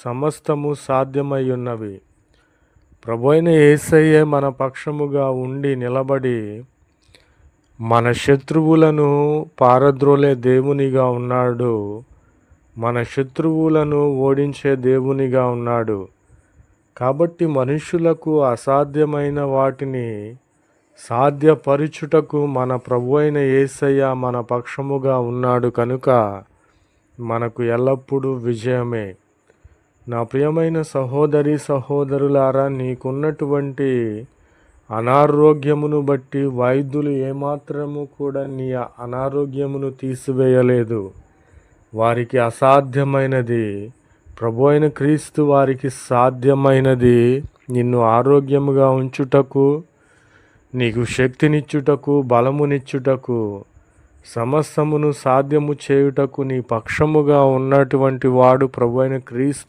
సమస్తము సాధ్యమయ్యున్నవి. ప్రభువైన యేసయ్యే మన పక్షముగా ఉండి నిలబడి మన శత్రువులను పారద్రోలే దేవునిగా ఉన్నాడు. మన శత్రువులను ఓడించే దేవునిగా ఉన్నాడు. కాబట్టి మనుషులకు అసాధ్యమైన వాటిని సాధ్యపరుచుటకు మన ప్రభువైన యేసయ్య మన పక్షముగా ఉన్నాడు కనుక మనకు ఎల్లప్పుడూ విజయమే. నా ప్రియమైన సహోదరి సహోదరులారా, నీకున్నటువంటి అనారోగ్యమును బట్టి వైద్యులు ఏమాత్రము కూడా నీ అనారోగ్యమును తీసివేయలేదు. వారికి అసాధ్యమైనది ప్రభువైన క్రీస్తు వారికి సాధ్యమైనది. నిన్ను ఆరోగ్యముగా ఉంచుటకు, నీకు శక్తినిచ్చుటకు, బలమునిచ్చుటకు, సమస్తమును సాధ్యము చేయుటకు నీ పక్షముగా ఉన్నటువంటి వాడు ప్రభువైన క్రీస్తు.